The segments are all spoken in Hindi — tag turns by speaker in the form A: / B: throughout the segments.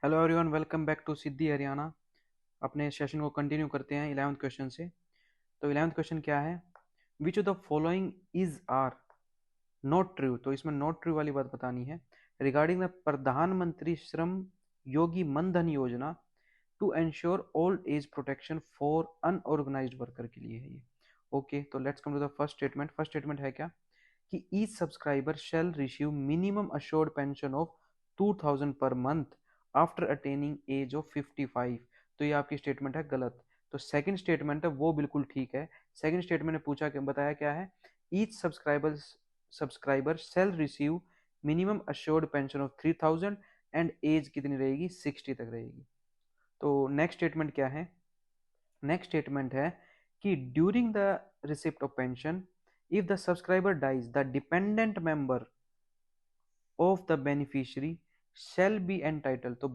A: Hello everyone, welcome back to Siddhi Haryana. अपने सेशन को कंटिन्यू करते हैं 11th क्वेश्चन से। तो 11th क्वेश्चन क्या है? Which of the following is are not true. तो इसमें नॉट ट्रू वाली बात बतानी है। रिगार्डिंग द प्रधानमंत्री श्रम Yogi Maandhan Yojana to ensure old age protection for unorganised worker के लिए है ये। ओके, तो let's come to the first statement. First statement है क्या कि each subscriber shall receive minimum assured pension of 2000 per month after attaining age of 55। तो ये आपकी स्टेटमेंट है गलत। तो सेकंड स्टेटमेंट है वो बिल्कुल ठीक है। सेकंड स्टेटमेंट ने पूछा कि बताया क्या है, each subscriber shall receive minimum assured pension of 3000 and age कितनी रहेगी, 60 तक रहेगी। तो नेक्स्ट स्टेटमेंट क्या है? नेक्स्ट स्टेटमेंट है कि during the receipt of pension if the subscriber dies the dependent member of the beneficiary shall be entitle. तो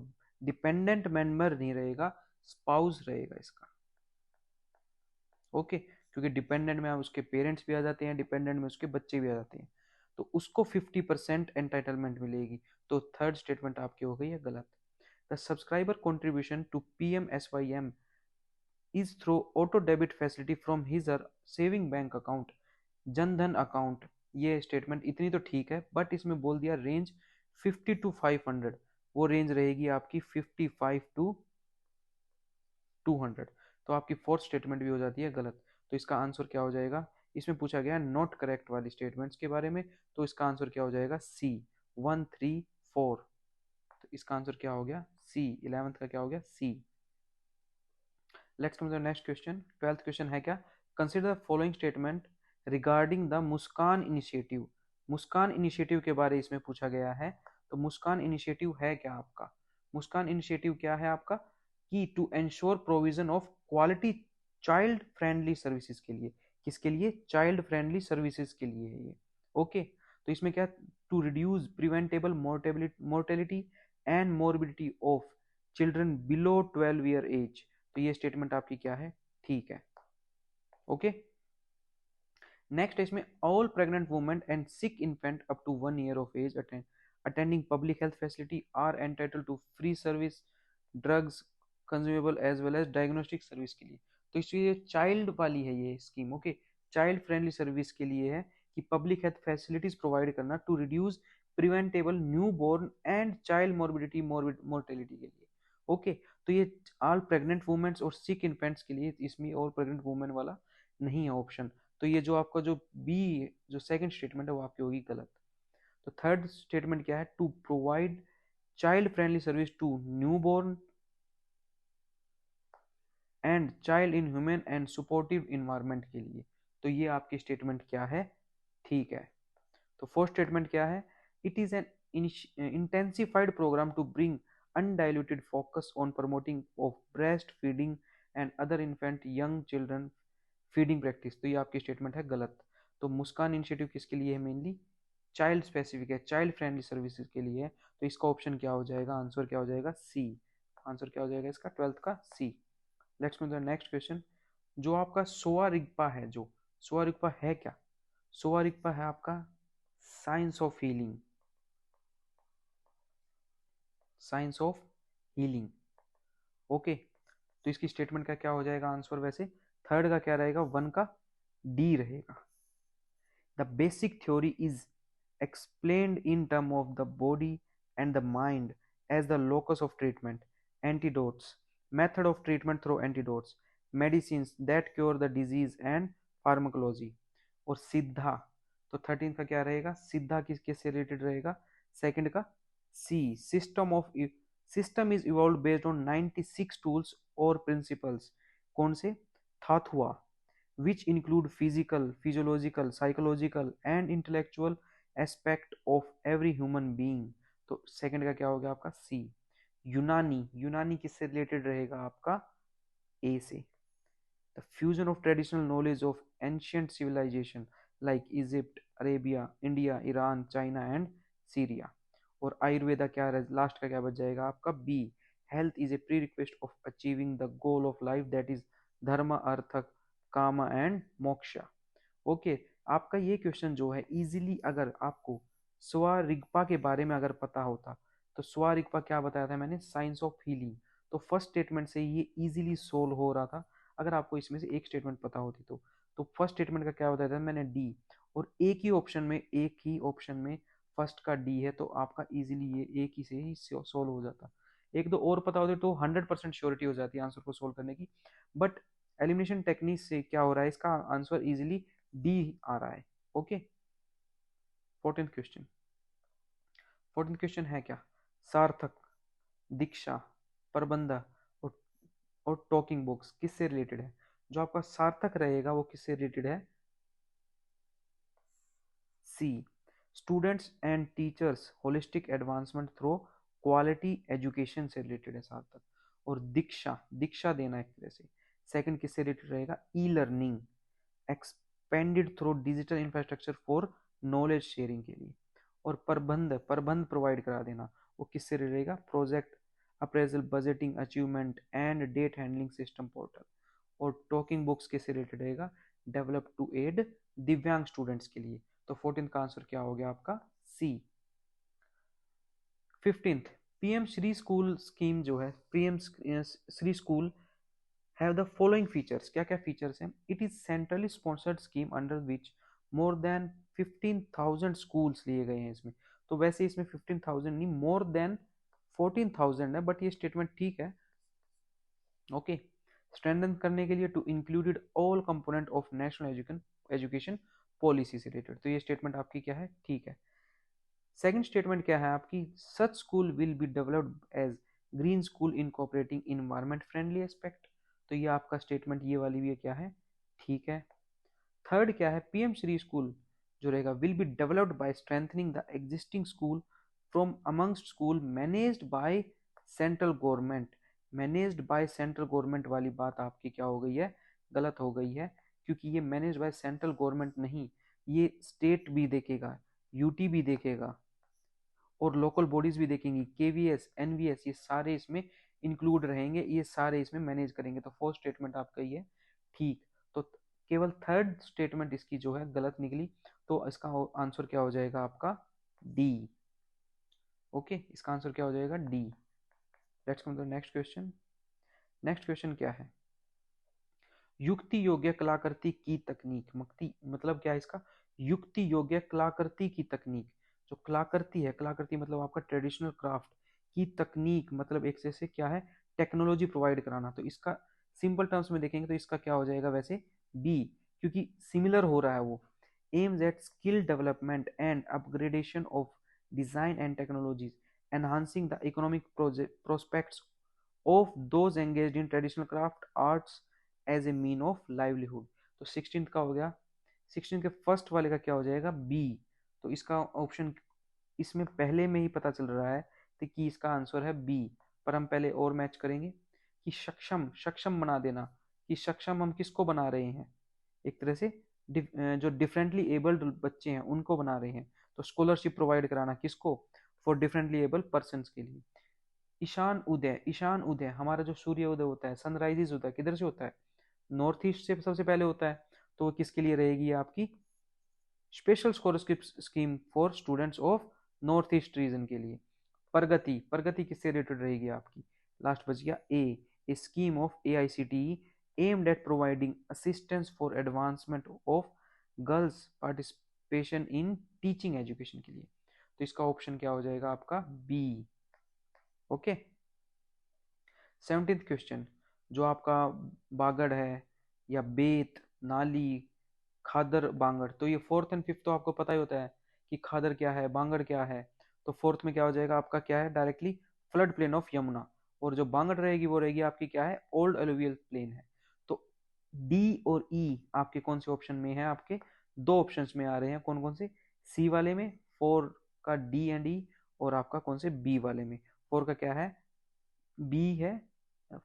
A: डिपेंडेंट मेंबर नहीं रहेगा, स्पाउस रहेगा इसका। ओके, क्योंकि डिपेंडेंट में उसके पेरेंट्स भी आ जाते हैं, डिपेंडेंट में उसके बच्चे भी आ जाते हैं, तो उसको 50% एंटाइटलमेंट मिलेगी। तो थर्ड स्टेटमेंट आपकी हो गई है गलत। The subscriber contribution to PMSYM is through auto debit facility from his saving bank account, Jan Dhan account. ये स्टेटमेंट इतनी तो ठीक है, बट इसमें बोल दिया रेंज 50 to 500। वो रेंज रहेगी आपकी 55 to 200। तो आपकी फोर्थ स्टेटमेंट भी हो जाती है गलत। तो इसका आंसर क्या हो जाएगा? इसमें पूछा गया नॉट करेक्ट वाली स्टेटमेंट्स के बारे में, तो इसका आंसर क्या हो जाएगा? सी 134। तो इसका आंसर क्या हो गया? सी। 11th का क्या हो गया? C. Let's come to the next question. 12th question है क्या? Consider the following statement regarding the Muskan initiative. Muskan initiative के बारे इसमें पूछा गया है। तो मुस्कान इनिशिएटिव है क्या आपका? मुस्कान इनिशिएटिव क्या है आपका कि to ensure provision of quality child friendly services के लिए। किसके लिए? चाइल्ड फ्रेंडली सर्विसेज के लिए है ये। ओके, तो इसमें क्या, to reduce preventable mortality and morbidity of children below 12 year age. तो ये स्टेटमेंट आपकी क्या है? ठीक है। ओके, नेक्स्ट है इसमें all pregnant women and sick infant up to 1 year of age attending public health facility are entitle to free service drugs consumable as well as diagnostic service के लिए। तो इसलिए चाइल्ड वाली है ये scheme. Okay, child friendly service के लिए है कि पब्लिक हेल्थ फैसिलिटीज प्रोवाइड करना to reduce preventable new born and child morbidity mortality के लिए। ओके, तो ये ऑल प्रेग्नेंट वुमेन्स और सिक इन्फेंट्स के लिए, इसमें ऑल प्रेग्नेंट वुमेन वाला नहीं है ऑप्शन। तो ये जो आपका जो बी, जो सेकंड स्टेटमेंट है वो आपकी होगी गलत। तो थर्ड स्टेटमेंट क्या है? To provide child friendly service to new born and child in human and supportive environment के लिए। तो ये आपकी स्टेटमेंट क्या है? ठीक है। तो फोर्थ स्टेटमेंट क्या है? It is an intensified programme to bring undiluted focus on promoting of breast feeding and other infant young children feeding practice. तो ये आपकी स्टेटमेंट है गलत। तो मुस्कान इनिशिएटिव किसके लिए है? मेनली चाइल्ड स्पेसिफिक है, चाइल्ड फ्रेंडली सर्विसेज के लिए है। तो इसका ऑप्शन क्या हो जाएगा? आंसर क्या हो जाएगा? सी। आंसर क्या हो जाएगा इसका 12th का? C. Let's move to the next question. जो आपका सोआ रिग्पा है, जो सोआ रिग्पा है क्या? सोआ रिग्पा है आपका science of healing. Science of healing. Okay, तो इसकी स्टेटमेंट का क्या हो जाएगा आंसर? वैसे थर्ड का क्या रहेगा? 1 का डी रहेगा। The basic theory is explained in terms of the body and the mind as the locus of treatment, antidotes, method of treatment through antidotes, medicines that cure the disease and pharmacology। और सिद्धा, तो 13 का क्या रहेगा? सिद्धा किसके से रिलेटेड रहेगा? सेकंड का C. System is evolve based on 96 tools और प्रिंसिपल्स। कौन से? थाथुआ, which include physical, physiological, psychological and intellectual aspect of every human being। तो सेकंड का क्या हो गया आपका? सी। यूनानी, यूनानी किससे रिलेटेड रहेगा आपका? ए से। The fusion of traditional knowledge of ancient civilisation like Egypt, Arabia, India, Iran, China and Syria. और आयुर्वेदा क्या लास्ट का क्या बच जाएगा आपका? B. Health is a pre request of achieving the goal of life that is dharma artha काम एंड मोक्षा। ओके, आपका ये क्वेश्चन जो है इजीली, अगर आपको स्व रिग्पा के बारे में अगर पता होता तो स्वारिकपा क्या बताया था मैंने, साइंस ऑफ हीलिंग। तो फर्स्ट स्टेटमेंट से ये इजीली सोल्व हो रहा था अगर आपको इसमें से एक स्टेटमेंट पता होती तो फर्स्ट स्टेटमेंट का क्या बताया था मैंने, डी। और एक ही ऑप्शन में फर्स्ट का डी है, तो आपका इजीली ये एक ही से ही सोल्व हो जाता। एक दो और पता होते तो 100% श्योरिटी हो जाती है आंसर को सोल्व करने की। बट एलिमिनेशन टेक्निक से क्या हो रहा है, इसका आंसर इजीली डी आ रहा है। Okay. 14th question. 14th question है क्या, सार्थक, दीक्षा, प्रबंध और, टॉकिंग बुक्स किससे रिलेटेड है। जो आपका सार्थक रहेगा वो किससे रिलेटेड है, C, students and teachers holistic advancement through quality education से रिलेटेड है सार्थक। और दीक्षा, दीक्षा देना एक तरह से, सेकंड किससे रिलेटेड रहेगा, e learning expanded through digital infrastructure for knowledge sharing के लिए। और प्रबंध, प्रबंध प्रोवाइड करा देना, वो किससे रहेगा, project appraisal budgeting achievement and data handling system portal. और टॉकिंग बुक्स किससे रिलेटेड रहेगा, develop to aid divyang students के लिए। तो 14th का आंसर क्या हो गया आपका, सी। 15th, PM Shri school scheme जो है, PM Shri school have the following features, क्या क्या फीचर्स हैं, it is centrally sponsored scheme under which more than 15,000 schools लिए गए हैं इसमें। तो वैसे इसमें 15,000 नहीं, मोर देन 14,000 है, बट ये स्टेटमेंट ठीक है। ओके। स्ट्रेंथन करने के लिए to included all component of national education policy से रिलेटेड, तो ये स्टेटमेंट आपकी क्या है, ठीक है। सेकंड स्टेटमेंट क्या है आपकी, such school will be developed as green school incorporating environment friendly aspect, तो ये आपका स्टेटमेंट ये वाली भी क्या है, ठीक है। थर्ड क्या है, पीएम श्री स्कूल जो रहेगा will be developed by strengthening the existing school from amongst school managed by central government. Managed by central government वाली बात आपकी क्या हो गई है, गलत हो गई है, क्योंकि ये मैनेज बाय सेंट्रल गवर्नमेंट नहीं, ये स्टेट भी देखेगा, यूटी भी देखेगा और लोकल बॉडीज भी देखेंगी, केवीएस एनवीएस ये सारे इसमें इंक्लूड रहेंगे, ये सारे इसमें मैनेज करेंगे। तो फोर्थ स्टेटमेंट आपका ये ठीक। तो केवल थर्ड स्टेटमेंट इसकी जो है गलत निकली, तो इसका आंसर क्या हो जाएगा आपका, डी। ओके, इसका आंसर क्या हो जाएगा, D. Let's come to next question. Next question क्या है, युक्ति योग्य कलाकृति की तकनीक, मुक्ति मतलब क्या है इसका, युक्ति योग्य कलाकृति की तकनीक। जो कलाकृति है, कलाकृति मतलब आपका ट्रेडिशनल क्राफ्ट की तकनीक, मतलब एक से क्या है, टेक्नोलॉजी प्रोवाइड कराना। तो इसका सिंपल टर्म्स में देखेंगे तो इसका क्या हो जाएगा वैसे, बी, क्योंकि सिमिलर हो रहा है वो। Aims at skill development and upgradation of design and technologies enhancing the economic prospects of those engaged in traditional craft arts as a mean of livelihood. तो 16th का हो गया, 16 के फर्स्ट वाले का क्या हो जाएगा, बी। तो इसका ऑप्शन इसमें पहले में ही पता चल रहा है तो कि इसका आंसर है बी, पर हम पहले और मैच करेंगे कि सक्षम, सक्षम बना देना, कि सक्षम हम किसको बना रहे हैं, एक तरह से जो डिफरेंटली एबल्ड बच्चे हैं उनको बना रहे हैं। तो स्कॉलरशिप प्रोवाइड कराना किसको, फॉर डिफरेंटली एबल्ड पर्सन के लिए। ईशान उदय, ईशान उदय हमारा जो सूर्य उदय होता है, सनराइजेस होता है, किधर से होता है, नॉर्थ ईस्ट से सबसे पहले होता है। तो किसके लिए रहेगी आपकी, special scholarship scheme for students of north east region के लिए। प्रगति, प्रगति किससे रिलेटेड रहेगी आपकी, लास्ट बच गया a scheme of AICTE aimed at providing assistance for advancement of girls participation in teaching education के लिए। तो इसका ऑप्शन क्या हो जाएगा आपका, बी। ओके। 17th क्वेश्चन, जो आपका बागड़ है या बेत, नाली, खादर, बांगड़, तो ये फोर्थ एंड फिफ्थ तो आपको पता ही होता है कि खादर क्या है, बांगड़ क्या है। तो फोर्थ में क्या हो जाएगा आपका, क्या है, directly flood plain of Yamuna. और जो बांगड़ रहेगी वो रहेगी आपकी क्या है, ओल्ड एलुवियल प्लेन है। तो डी और ई आपके कौन से ऑप्शन में है, आपके दो ऑप्शंस में आ रहे हैं, कौन कौन से, सी वाले में 4 का डी एंड ई, और आपका कौन से बी वाले में, 4 का क्या है, बी है,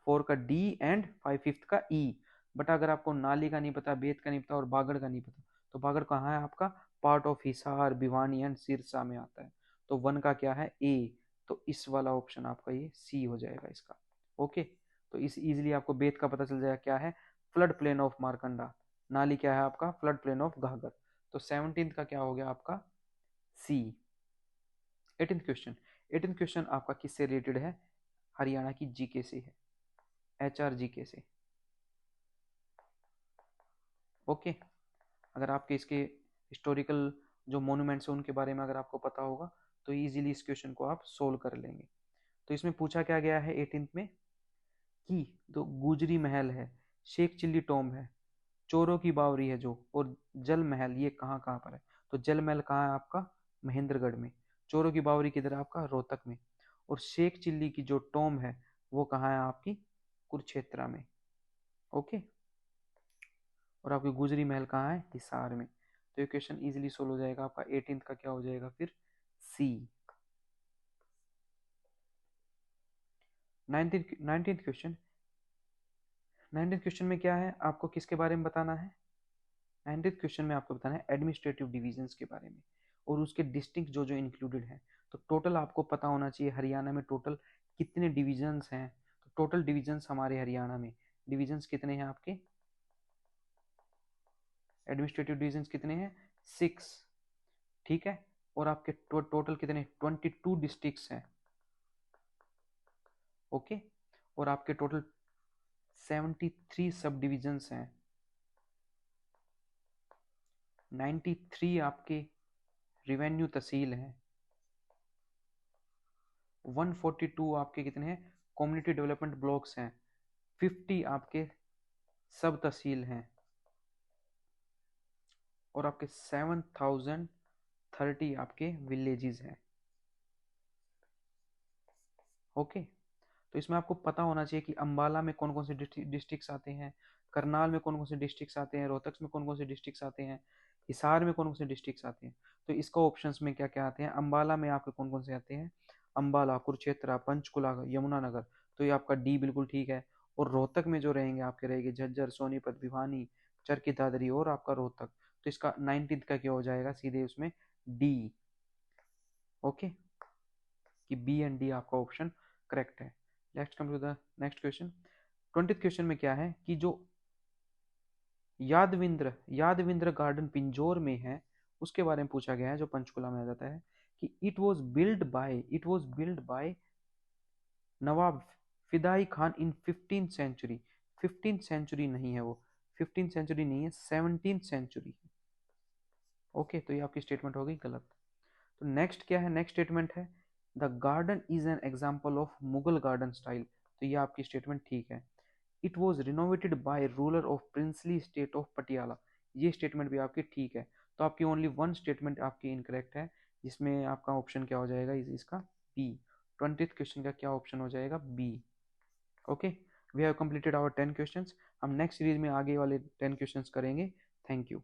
A: 4 का डी एंड 5 का ई। बट अगर आपको नाली का नहीं पता, बेत का नहीं पता और बागड़ का नहीं पता, तो बागड़ कहाँ है आपका, part of Hisar, Bhiwani and Sirsa में आता है। तो 1 का क्या है, ए। तो इस वाला ऑप्शन आपका ये सी हो जाएगा इसका। ओके। तो इस इजीली आपको बेत का पता चल जाएगा क्या है, फ्लड प्लेन ऑफ मारकंडा। नाली क्या है आपका, फ्लड प्लेन ऑफ घाघर। तो 17th का क्या हो गया आपका, सी। 18th क्वेश्चन, 18th क्वेश्चन आपका किससे रिलेटेड है? हरियाणा की जीके से है, HR जीके से। ओके, अगर आपके इसके हिस्टोरिकल जो मोन्यूमेंट्स हैं उनके बारे में अगर आपको पता होगा तो इजीली इस क्वेश्चन को आप सोल्व कर लेंगे। तो इसमें पूछा क्या गया है 18th में कि तो गुजरी महल है, शेख चिल्ली टॉम है, चोरों की बावरी है जो, और जल महल ये कहाँ कहाँ पर है? तो जल महल कहाँ है आपका? महेंद्रगढ़ में। चोरों की बावरी किधर है आपका? रोहतक में। और शेख चिल्ली की जो टॉम है वो कहाँ है आपकी? कुरुक्षेत्र में। ओके, और आपकी गुजरी महल कहाँ है? हिसार में। तो ये क्वेश्चन इजीली सोल्व हो जाएगा आपका। 18th का क्या हो जाएगा फिर? सी। 19th question. 19th क्वेश्चन में क्या है, आपको किसके बारे में बताना है? 19th क्वेश्चन में आपको बताना है एडमिनिस्ट्रेटिव डिविजन्स के बारे में और उसके डिस्ट्रिक्ट जो जो इंक्लूडेड हैं। तो टोटल आपको पता होना चाहिए हरियाणा में टोटल कितने डिविजन्स हैं। तो टोटल डिविजन्स हमारे हरियाणा में डिविजन्स कितने हैं आपके? एडमिनिस्ट्रेटिव डिविजन्स कितने हैं? 6। ठीक है, और आपके टोटल कितने? 22 डिस्ट्रिक्ट्स हैं। ओके, और आपके टोटल 73 सब डिविजन्स हैं। 93 आपके रिवेन्यू तहसील हैं। 142 आपके कितने हैं? कम्युनिटी डेवलपमेंट ब्लॉक्स हैं। 50 आपके सब तहसील हैं। और आपके 7030 आपके विलेजेस हैं। ओके, तो इसमें आपको पता होना चाहिए कि अंबाला में कौन कौन से डिस्ट्रिक्ट्स आते हैं, करनाल में कौन कौन से डिस्ट्रिक्ट्स आते हैं, रोहतक में कौन कौन से डिस्ट्रिक्ट्स आते हैं, हिसार में कौन कौन से डिस्ट्रिक्ट्स आते हैं। तो इसका ऑप्शंस में क्या क्या आते हैं? अंबाला में आपके कौन कौन से आते हैं? अंबाला, कुरुक्षेत्र, पंचकुला, यमुनानगर। तो ये आपका डी बिल्कुल ठीक है। और रोहतक में जो रहेंगे आपके रहेंगे झज्जर, सोनीपत, भिवानी, चरखी दादरी और आपका रोहतक। तो इसका 19th का क्या हो जाएगा? सीधे उसमें डी। ओके, कि बी एंड डी आपका ऑप्शन करेक्ट है। Next come to the next question. 20th question में क्या है कि जो यादविंद्र गार्डन पिंजौर में है उसके बारे में पूछा गया है, जो पंचकुला में आ जाता है, कि it was build by Nawab Fidai Khan in 15th century. 15th century नहीं है वो, 15th सेंचुरी नहीं है, 17th सेंचुरी है। ओके, तो ये आपकी स्टेटमेंट हो गई गलत। तो नेक्स्ट क्या है? नेक्स्ट स्टेटमेंट है the garden is an example of Mughal garden style. तो ये आपकी स्टेटमेंट ठीक है। It was renovated by ruler of princely state of Patiala. ये स्टेटमेंट भी आपकी ठीक है। तो आपकी ओनली वन स्टेटमेंट आपकी इनकरेक्ट है, जिसमें आपका ऑप्शन क्या हो जाएगा? इसका बी। 20th क्वेश्चन का क्या ऑप्शन हो जाएगा? B. Okay, we have completed our 10 questions. हम नेक्स्ट सीरीज में आगे वाले 10 क्वेश्चंस करेंगे। Thank you.